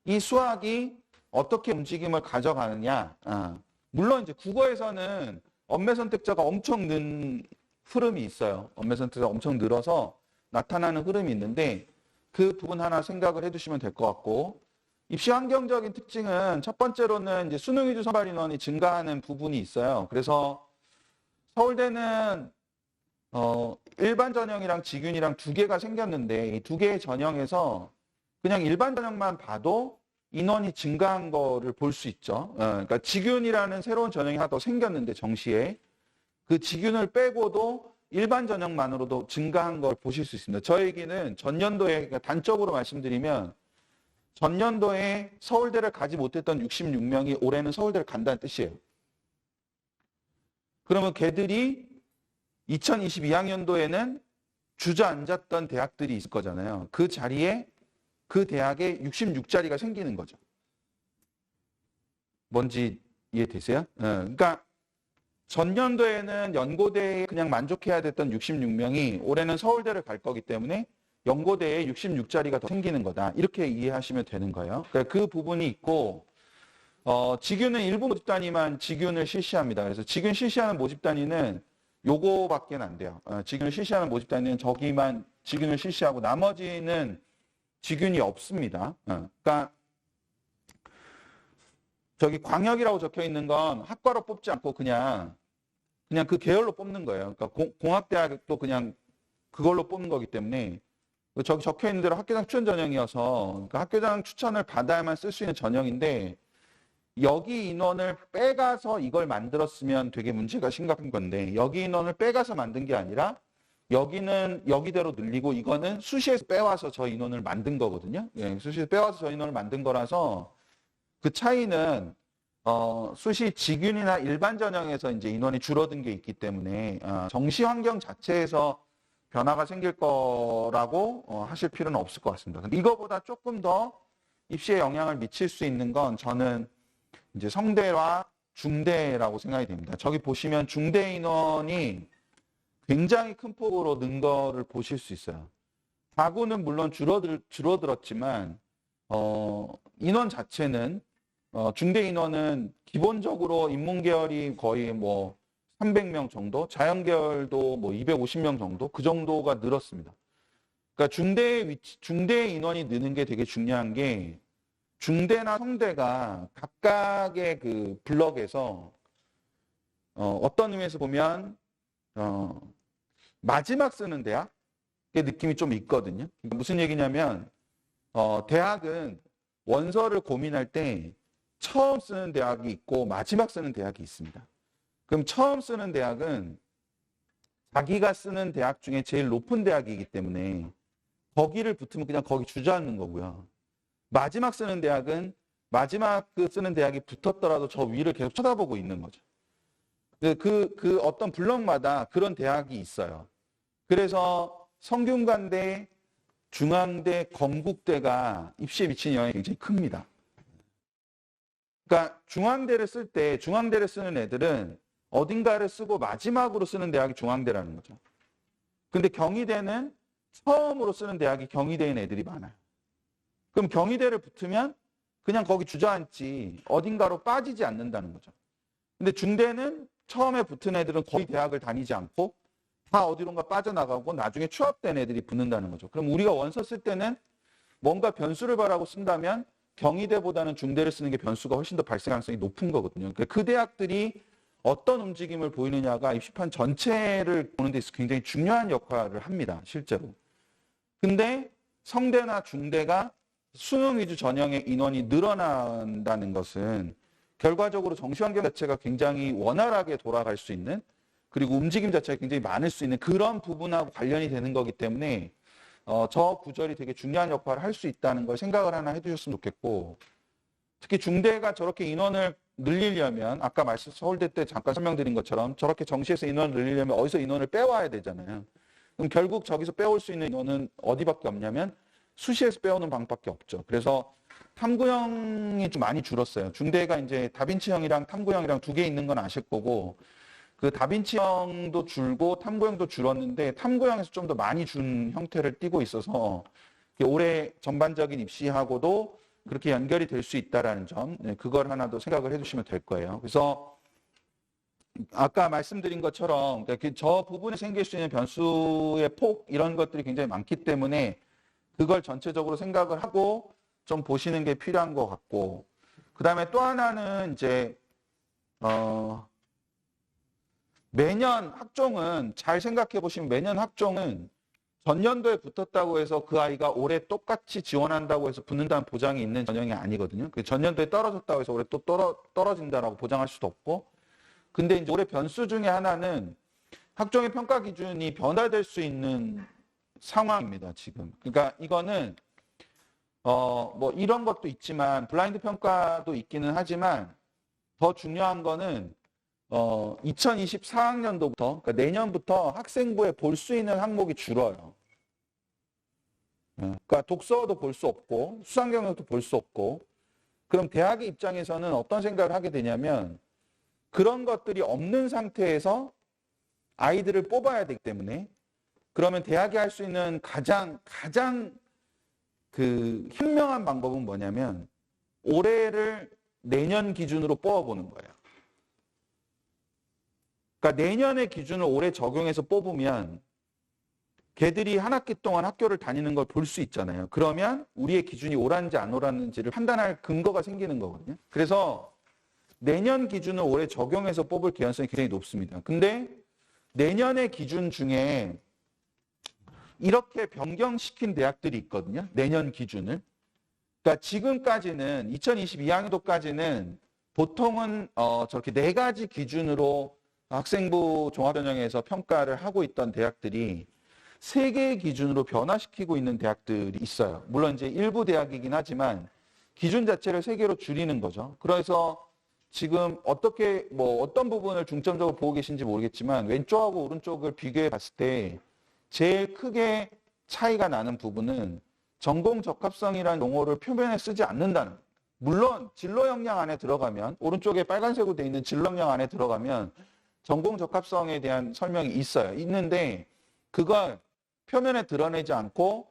A: 이 수학이 어떻게 움직임을 가져가느냐. 물론 이제 국어에서는 엄매 선택자가 엄청 는 흐름이 있어요. 엄매 선택자가 엄청 늘어서 나타나는 흐름이 있는데, 그 부분 하나 생각을 해주시면 될 것 같고, 입시 환경적인 특징은 첫 번째로는 이제 수능 위주 선발 인원이 증가하는 부분이 있어요. 그래서 서울대는 일반 전형이랑 지균이랑 두 개가 생겼는데 이 두 개의 전형에서 그냥 일반 전형만 봐도 인원이 증가한 거를 볼 수 있죠. 그러니까 지균이라는 새로운 전형이 하나 더 생겼는데 정시에 그 지균을 빼고도 일반 전형만으로도 증가한 걸 보실 수 있습니다. 저 얘기는 전년도에 그러니까 단적으로 말씀드리면 전년도에 서울대를 가지 못했던 66명이 올해는 서울대를 간다는 뜻이에요. 그러면 걔들이 2022학년도에는 주저앉았던 대학들이 있을 거잖아요. 그 자리에 그 대학에 66자리가 생기는 거죠. 뭔지 이해되세요? 그러니까 전년도에는 연고대에 그냥 만족해야 됐던 66명이 올해는 서울대를 갈 거기 때문에 연고대에 66자리가 더 생기는 거다. 이렇게 이해하시면 되는 거예요. 그러니까 그 부분이 있고 지균은 일부 모집 단위만 지균을 실시합니다. 그래서 지균 실시하는 모집 단위는 요거밖에 안 돼요. 지균을 실시하는 모집 단위는 저기만 지균을 실시하고 나머지는 지균이 없습니다. 그러니까 저기 광역이라고 적혀 있는 건 학과로 뽑지 않고 그냥 그 계열로 뽑는 거예요. 그러니까 공학대학도 그냥 그걸로 뽑는 거기 때문에 저기 적혀 있는 대로 학교장 추천 전형이어서 그러니까 학교장 추천을 받아야만 쓸 수 있는 전형인데 여기 인원을 빼가서 이걸 만들었으면 되게 문제가 심각한 건데 여기 인원을 빼가서 만든 게 아니라 여기는 여기대로 늘리고 이거는 수시에서 빼와서 저 인원을 만든 거거든요. 예, 수시에서 빼와서 저 인원을 만든 거라서 그 차이는 수시 지균이나 일반 전형에서 이제 인원이 줄어든 게 있기 때문에 정시 환경 자체에서 변화가 생길 거라고 하실 필요는 없을 것 같습니다. 근데 이거보다 조금 더 입시에 영향을 미칠 수 있는 건 저는 이제 성대와 중대라고 생각이 됩니다. 저기 보시면 중대 인원이 굉장히 큰 폭으로 는 거를 보실 수 있어요. 다구는 물론 줄어들었지만 인원 자체는 중대 인원은 기본적으로 인문계열이 거의 뭐 300명 정도, 자연계열도 뭐 250명 정도, 그 정도가 늘었습니다. 그러니까 중대 인원이 느는 게 되게 중요한 게 중대나 성대가 각각의 그 블럭에서 어떤 의미에서 보면 마지막 쓰는 대학의 느낌이 좀 있거든요. 그러니까 무슨 얘기냐면 대학은 원서를 고민할 때 처음 쓰는 대학이 있고 마지막 쓰는 대학이 있습니다. 그럼 처음 쓰는 대학은 자기가 쓰는 대학 중에 제일 높은 대학이기 때문에 거기를 붙으면 그냥 거기 주저앉는 거고요. 마지막 쓰는 대학은 마지막 쓰는 대학이 붙었더라도 저 위를 계속 쳐다보고 있는 거죠. 그 어떤 블럭마다 그런 대학이 있어요. 그래서 성균관대, 중앙대, 건국대가 입시에 미치는 영향이 굉장히 큽니다. 그러니까 중앙대를 쓰는 애들은 어딘가를 쓰고 마지막으로 쓰는 대학이 중앙대라는 거죠. 근데 경희대는 처음으로 쓰는 대학이 경희대인 애들이 많아요. 그럼 경희대를 붙으면 그냥 거기 주저앉지 어딘가로 빠지지 않는다는 거죠. 근데 중대는 처음에 붙은 애들은 거의 대학을 다니지 않고 다 어디론가 빠져나가고 나중에 취업된 애들이 붙는다는 거죠. 그럼 우리가 원서 쓸 때는 뭔가 변수를 바라고 쓴다면 경희대보다는 중대를 쓰는 게 변수가 훨씬 더 발생 가능성이 높은 거거든요. 그러니까 그 대학들이 어떤 움직임을 보이느냐가 입시판 전체를 보는 데 있어서 굉장히 중요한 역할을 합니다. 실제로. 근데 성대나 중대가 수능 위주 전형의 인원이 늘어난다는 것은 결과적으로 정시 환경 자체가 굉장히 원활하게 돌아갈 수 있는, 그리고 움직임 자체가 굉장히 많을 수 있는 그런 부분하고 관련이 되는 거기 때문에 저 구절이 되게 중요한 역할을 할 수 있다는 걸 생각을 하나 해두셨으면 좋겠고, 특히 중대가 저렇게 인원을 늘리려면 아까 서울대 때 잠깐 설명드린 것처럼 저렇게 정시에서 인원을 늘리려면 어디서 인원을 빼와야 되잖아요. 그럼 결국 저기서 빼올 수 있는 인원은 어디밖에 없냐면 수시에서 빼오는 방법밖에 없죠. 그래서 탐구형이 좀 많이 줄었어요. 중대가 이제 다빈치형이랑 탐구형이랑 두 개 있는 건 아실 거고, 그 다빈치형도 줄고 탐구형도 줄었는데 탐구형에서 좀 더 많이 준 형태를 띠고 있어서 올해 전반적인 입시하고도 그렇게 연결이 될 수 있다는 점, 그걸 하나 더 생각을 해주시면 될 거예요. 그래서 아까 말씀드린 것처럼 저 부분에 생길 수 있는 변수의 폭 이런 것들이 굉장히 많기 때문에 그걸 전체적으로 생각을 하고 좀 보시는 게 필요한 것 같고, 그 다음에 또 하나는 이제 매년 학종은 잘 생각해 보시면 매년 학종은 전년도에 붙었다고 해서 그 아이가 올해 똑같이 지원한다고 해서 붙는다는 보장이 있는 전형이 아니거든요. 전년도에 떨어졌다고 해서 올해 또 떨어진다라고 보장할 수도 없고, 근데 이제 올해 변수 중에 하나는 학종의 평가 기준이 변화될 수 있는 상황입니다, 지금. 그러니까 이거는 뭐 이런 것도 있지만 블라인드 평가도 있기는 하지만 더 중요한 거는 2024학년도부터, 그러니까 내년부터 학생부에 볼 수 있는 항목이 줄어요. 그러니까 독서도 볼 수 없고 수상 경력도 볼 수 없고, 그럼 대학의 입장에서는 어떤 생각을 하게 되냐면 그런 것들이 없는 상태에서 아이들을 뽑아야 되기 때문에, 그러면 대학이 할 수 있는 가장 그 현명한 방법은 뭐냐면 올해를 내년 기준으로 뽑아보는 거예요. 그러니까 내년의 기준을 올해 적용해서 뽑으면 걔들이 한 학기 동안 학교를 다니는 걸 볼 수 있잖아요. 그러면 우리의 기준이 옳았는지 안 옳았는지를 판단할 근거가 생기는 거거든요. 그래서 내년 기준을 올해 적용해서 뽑을 개연성이 굉장히 높습니다. 근데 내년의 기준 중에 이렇게 변경시킨 대학들이 있거든요. 내년 기준을. 그러니까 지금까지는 2022학년도까지는 보통은 저렇게 4가지 기준으로 학생부 종합전형에서 평가를 하고 있던 대학들이 3개의 기준으로 변화시키고 있는 대학들이 있어요. 물론 이제 일부 대학이긴 하지만 기준 자체를 3개로 줄이는 거죠. 그래서 지금 어떻게 어떤 부분을 중점적으로 보고 계신지 모르겠지만 왼쪽하고 오른쪽을 비교해 봤을 때 제일 크게 차이가 나는 부분은 전공 적합성이라는 용어를 표면에 쓰지 않는다는 거예요. 물론 진로 역량 안에 들어가면, 오른쪽에 빨간색으로 되어 있는 진로 역량 안에 들어가면 전공 적합성에 대한 설명이 있어요. 있는데 그걸 표면에 드러내지 않고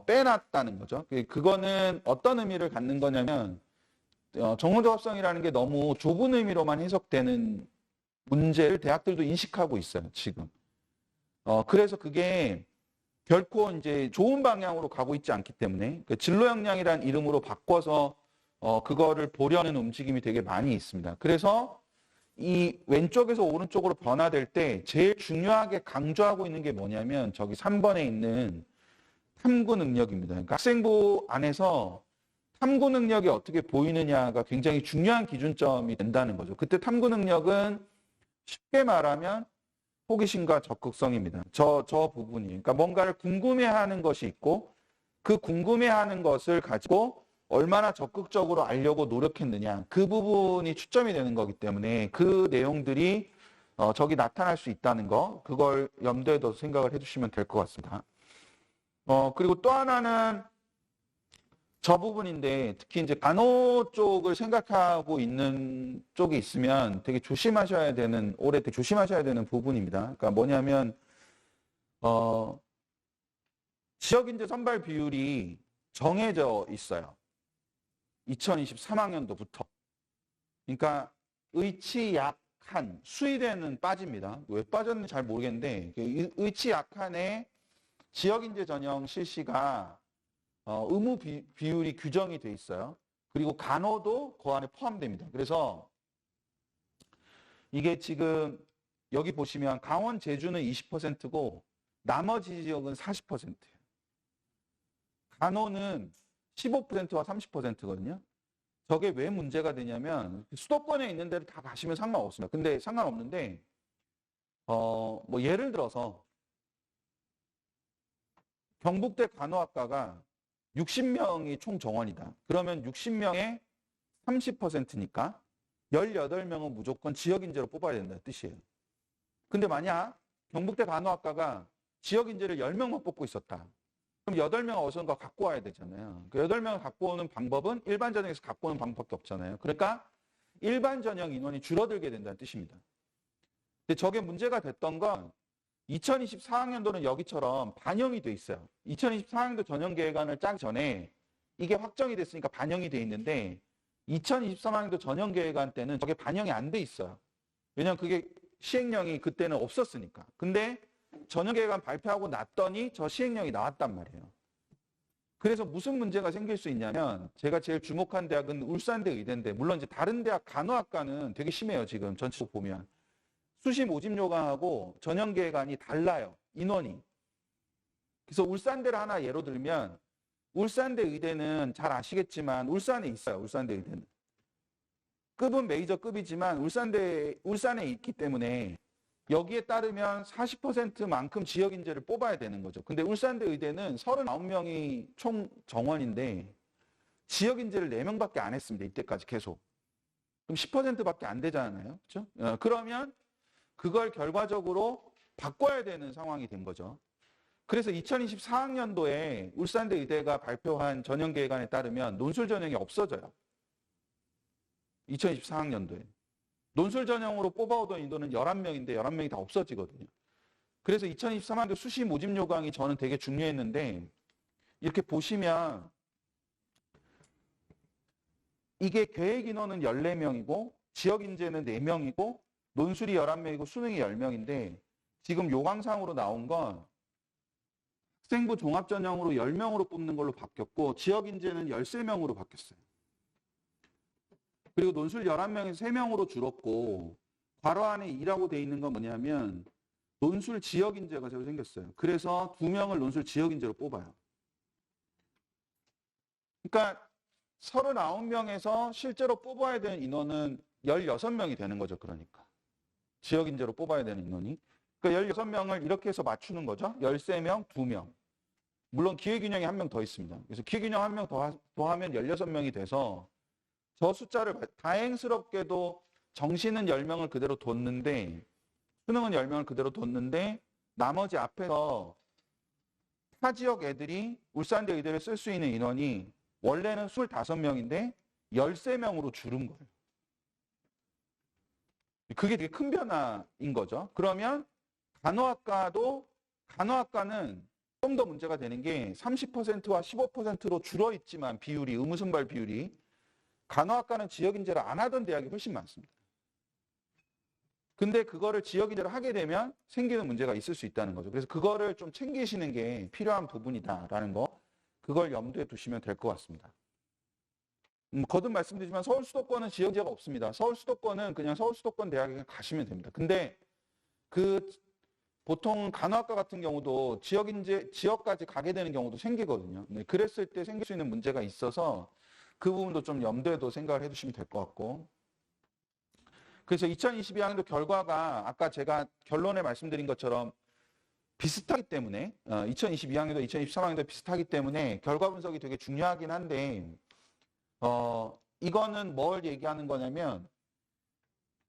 A: 빼놨다는 거죠. 그거는 어떤 의미를 갖는 거냐면 전공 적합성이라는 게 너무 좁은 의미로만 해석되는 문제를 대학들도 인식하고 있어요, 지금. 그래서 그게 결코 이제 좋은 방향으로 가고 있지 않기 때문에 그 진로 역량이라는 이름으로 바꿔서 그거를 보려는 움직임이 되게 많이 있습니다. 그래서 이 왼쪽에서 오른쪽으로 변화될 때 제일 중요하게 강조하고 있는 게 뭐냐면 저기 3번에 있는 탐구 능력입니다. 그러니까 학생부 안에서 탐구 능력이 어떻게 보이느냐가 굉장히 중요한 기준점이 된다는 거죠. 그때 탐구 능력은 쉽게 말하면 호기심과 적극성입니다. 저 부분이. 그러니까 뭔가를 궁금해하는 것이 있고 그 궁금해하는 것을 가지고 얼마나 적극적으로 알려고 노력했느냐. 그 부분이 초점이 되는 거기 때문에 그 내용들이 저기 나타날 수 있다는 거, 그걸 염두에 둬서 생각을 해주시면 될 것 같습니다. 그리고 또 하나는 저 부분인데 특히 이제 간호 쪽을 생각하고 있는 쪽이 있으면 되게 조심하셔야 되는, 올해 되게 조심하셔야 되는 부분입니다. 그러니까 뭐냐면 지역인재 선발 비율이 정해져 있어요. 2023학년도부터. 그러니까 의치 약한, 수의대는 빠집니다. 왜 빠졌는지 잘 모르겠는데 의치 약한의 지역인재 전형 실시가 의무 비율이 규정이 돼 있어요. 그리고 간호도 그 안에 포함됩니다. 그래서 이게 지금 여기 보시면 강원, 제주는 20%고 나머지 지역은 40%예요. 간호는 15%와 30%거든요. 저게 왜 문제가 되냐면 수도권에 있는 데를 다 가시면 상관없습니다. 근데 상관없는데 뭐 예를 들어서 경북대 간호학과가 60명이 총 정원이다. 그러면 60명의 30%니까 18명은 무조건 지역인재로 뽑아야 된다는 뜻이에요. 근데 만약 경북대 간호학과가 지역인재를 10명만 뽑고 있었다. 그럼 8명 어선가 갖고 와야 되잖아요. 그 8명을 갖고 오는 방법은 일반 전형에서 갖고 오는 방법밖에 없잖아요. 그러니까 일반 전형 인원이 줄어들게 된다는 뜻입니다. 근데 저게 문제가 됐던 건 2024학년도는 여기처럼 반영이 돼 있어요. 2024학년도 전형계획안을 짜기 전에 이게 확정이 됐으니까 반영이 돼 있는데 2023학년도 전형계획안 때는 저게 반영이 안 돼 있어요. 왜냐하면 그게 시행령이 그때는 없었으니까. 근데 전형계획안 발표하고 났더니 저 시행령이 나왔단 말이에요. 그래서 무슨 문제가 생길 수 있냐면 제가 제일 주목한 대학은 울산대 의대인데 물론 이제 다른 대학 간호학과는 되게 심해요. 지금 전체적으로 보면. 수시 모집 요강하고 전형계획안이 달라요. 인원이. 그래서 울산대를 하나 예로 들면 울산대 의대는 잘 아시겠지만 울산에 있어요. 울산대 의대는. 급은 메이저급이지만 울산에 있기 때문에 여기에 따르면 40%만큼 지역인재를 뽑아야 되는 거죠. 근데 울산대 의대는 39명이 총 정원인데 지역인재를 4명밖에 안 했습니다. 이때까지 계속. 그럼 10%밖에 안 되잖아요. 그렇죠? 그러면 그걸 결과적으로 바꿔야 되는 상황이 된 거죠. 그래서 2024학년도에 울산대 의대가 발표한 전형계획안에 따르면 논술 전형이 없어져요. 2024학년도에. 논술 전형으로 뽑아오던 인도는 11명인데 11명이 다 없어지거든요. 그래서 2023학년도 수시 모집 요강이 저는 되게 중요했는데 이렇게 보시면 이게 계획 인원은 14명이고 지역 인재는 4명이고 논술이 11명이고 수능이 10명인데 지금 요강상으로 나온 건 학생부 종합전형으로 10명으로 뽑는 걸로 바뀌었고 지역 인재는 13명으로 바뀌었어요. 그리고 논술 11명에서 3명으로 줄었고 괄호 안에 2라고 돼 있는 건 뭐냐면 논술 지역 인재가 새로 생겼어요. 그래서 2명을 논술 지역 인재로 뽑아요. 그러니까 39명에서 실제로 뽑아야 되는 인원은 16명이 되는 거죠. 그러니까. 지역 인재로 뽑아야 되는 인원이. 그러니까 16명을 이렇게 해서 맞추는 거죠. 13명, 2명. 물론 기회균형이 1명 더 있습니다. 그래서 기회균형 1명 더 하면 16명이 돼서 저 숫자를 다행스럽게도 정시는 10명을 그대로 뒀는데 수능은 10명을 그대로 뒀는데 나머지 앞에서 타 지역 애들이 울산대 의대를 쓸 수 있는 인원이 원래는 25명인데 13명으로 줄은 거예요. 그게 되게 큰 변화인 거죠. 그러면 간호학과는 좀 더 문제가 되는 게 30%와 15%로 줄어 있지만 비율이 의무선발 비율이 간호학과는 지역인재를 안 하던 대학이 훨씬 많습니다. 근데 그거를 지역인재를 하게 되면 생기는 문제가 있을 수 있다는 거죠. 그래서 그거를 좀 챙기시는 게 필요한 부분이다라는 거, 그걸 염두에 두시면 될 것 같습니다. 거듭 말씀드리지만 서울 수도권은 지역인재가 없습니다. 서울 수도권은 그냥 서울 수도권 대학에 가시면 됩니다. 근데 보통 간호학과 같은 경우도 지역까지 가게 되는 경우도 생기거든요. 네, 그랬을 때 생길 수 있는 문제가 있어서 그 부분도 좀 염두에도 생각을 해두시면 될 것 같고. 그래서 2022학년도 결과가 아까 제가 결론에 말씀드린 것처럼 비슷하기 때문에 2022학년도 2023학년도 비슷하기 때문에 결과 분석이 되게 중요하긴 한데 이거는 뭘 얘기하는 거냐면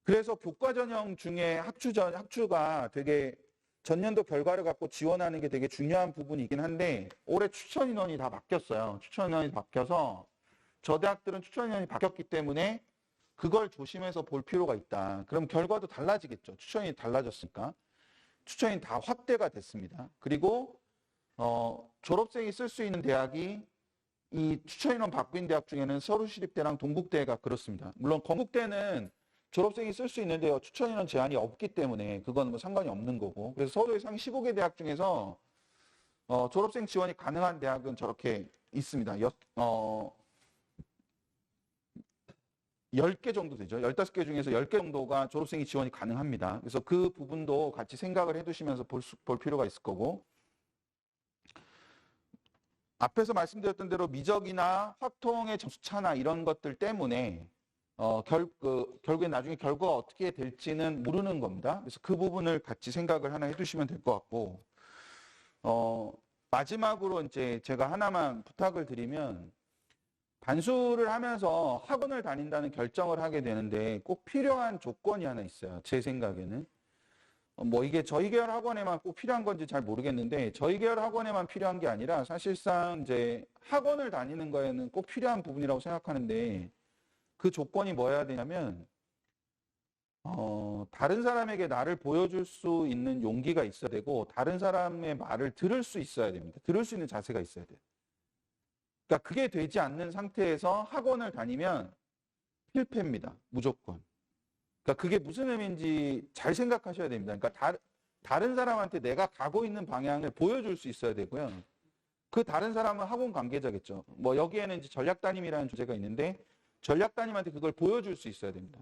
A: 그래서 교과 전형 중에 학추가 되게 전년도 결과를 갖고 지원하는 게 되게 중요한 부분이긴 한데 올해 추천 인원이 다 바뀌었어요. 추천 인원이 바뀌어서 저 대학들은 추천 인원이 바뀌었기 때문에 그걸 조심해서 볼 필요가 있다. 그럼 결과도 달라지겠죠. 추천이 달라졌으니까. 추천이 다 확대가 됐습니다. 그리고 졸업생이 쓸 수 있는 대학이 이 추천 인원 바뀐 대학 중에는 서울시립대랑 동국대가 그렇습니다. 물론 건국대는 졸업생이 쓸 수 있는데요. 추천 인원 제한이 없기 때문에 그건 뭐 상관이 없는 거고. 그래서 서울의 상 15개 대학 중에서 졸업생 지원이 가능한 대학은 저렇게 있습니다. 10개 정도 되죠. 15개 중에서 10개 정도가 졸업생이 지원이 가능합니다. 그래서 그 부분도 같이 생각을 해두시면서 볼 필요가 있을 거고, 앞에서 말씀드렸던 대로 미적이나 확통의 점수차나 이런 것들 때문에 결국에 나중에 결과가 어떻게 될지는 모르는 겁니다. 그래서 그 부분을 같이 생각을 하나 해두시면 될 것 같고, 마지막으로 이제 제가 하나만 부탁을 드리면, 반수를 하면서 학원을 다닌다는 결정을 하게 되는데 꼭 필요한 조건이 하나 있어요. 제 생각에는. 뭐 이게 저희 계열 학원에만 꼭 필요한 건지 잘 모르겠는데, 저희 계열 학원에만 필요한 게 아니라 사실상 이제 학원을 다니는 거에는 꼭 필요한 부분이라고 생각하는데, 그 조건이 뭐여야 되냐면 다른 사람에게 나를 보여줄 수 있는 용기가 있어야 되고, 다른 사람의 말을 들을 수 있어야 됩니다. 들을 수 있는 자세가 있어야 돼요. 그러니까 그게 되지 않는 상태에서 학원을 다니면 필패입니다. 무조건. 그러니까 그게 무슨 의미인지 잘 생각하셔야 됩니다. 그러니까 다른 사람한테 내가 가고 있는 방향을 보여줄 수 있어야 되고요. 그 다른 사람은 학원 관계자겠죠. 뭐 여기에는 이제 전략따님이라는 주제가 있는데, 전략따님한테 그걸 보여줄 수 있어야 됩니다.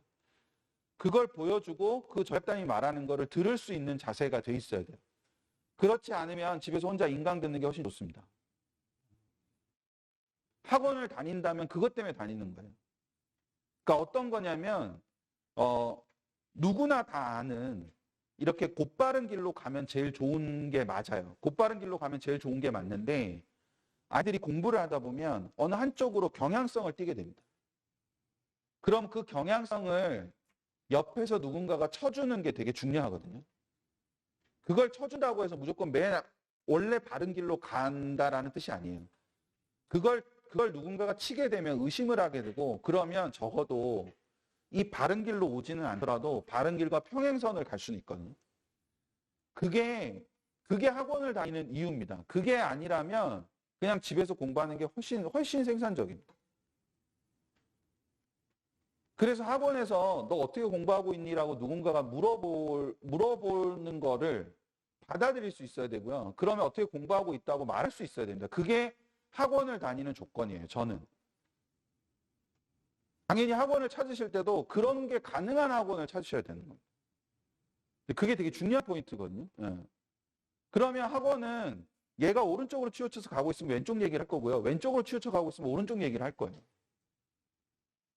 A: 그걸 보여주고 그 전략따님이 말하는 거를 들을 수 있는 자세가 돼 있어야 돼요. 그렇지 않으면 집에서 혼자 인강 듣는 게 훨씬 좋습니다. 학원을 다닌다면 그것 때문에 다니는 거예요. 그러니까 어떤 거냐면 누구나 다 아는, 이렇게 곧바른 길로 가면 제일 좋은 게 맞아요. 곧바른 길로 가면 제일 좋은 게 맞는데, 아이들이 공부를 하다 보면 어느 한쪽으로 경향성을 띠게 됩니다. 그럼 그 경향성을 옆에서 누군가가 쳐주는 게 되게 중요하거든요. 그걸 쳐준다고 해서 무조건 원래 바른 길로 간다라는 뜻이 아니에요. 그걸 누군가가 치게 되면 의심을 하게 되고, 그러면 적어도 이 바른 길로 오지는 않더라도 바른 길과 평행선을 갈 수는 있거든요. 그게 학원을 다니는 이유입니다. 그게 아니라면 그냥 집에서 공부하는 게 훨씬 생산적입니다. 그래서 학원에서 너 어떻게 공부하고 있니라고 누군가가 물어보는 거를 받아들일 수 있어야 되고요. 그러면 어떻게 공부하고 있다고 말할 수 있어야 됩니다. 그게 학원을 다니는 조건이에요, 저는. 당연히 학원을 찾으실 때도 그런 게 가능한 학원을 찾으셔야 되는 겁니다. 그게 되게 중요한 포인트거든요. 예. 그러면 학원은 얘가 오른쪽으로 치우쳐서 가고 있으면 왼쪽 얘기를 할 거고요. 왼쪽으로 치우쳐 가고 있으면 오른쪽 얘기를 할 거예요.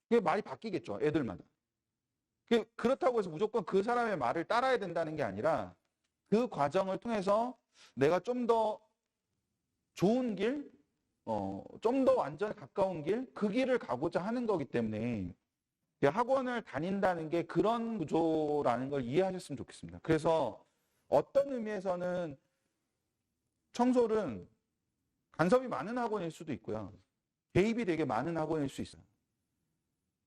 A: 그게 말이 바뀌겠죠, 애들마다. 그렇다고 해서 무조건 그 사람의 말을 따라야 된다는 게 아니라, 그 과정을 통해서 내가 좀 더 좋은 길, 좀 더 완전에 가까운 길, 그 길을 가고자 하는 거기 때문에 학원을 다닌다는 게 그런 구조라는 걸 이해하셨으면 좋겠습니다. 그래서 어떤 의미에서는 청솔은 간섭이 많은 학원일 수도 있고요. 개입이 되게 많은 학원일 수 있어요.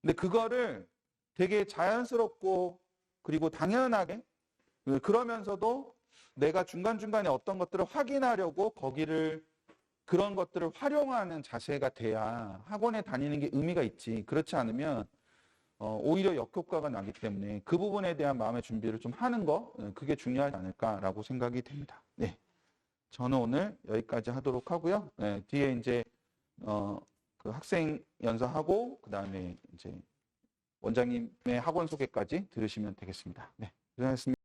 A: 근데 그거를 되게 자연스럽고 그리고 당연하게, 그러면서도 내가 중간중간에 어떤 것들을 확인하려고 그런 것들을 활용하는 자세가 돼야 학원에 다니는 게 의미가 있지. 그렇지 않으면 오히려 역효과가 나기 때문에 그 부분에 대한 마음의 준비를 좀 하는 거, 그게 중요하지 않을까라고 생각이 됩니다. 네, 저는 오늘 여기까지 하도록 하고요. 네, 뒤에 이제 그 학생 연사하고 그 다음에 이제 원장님의 학원 소개까지 들으시면 되겠습니다. 네, 고생하셨습니다.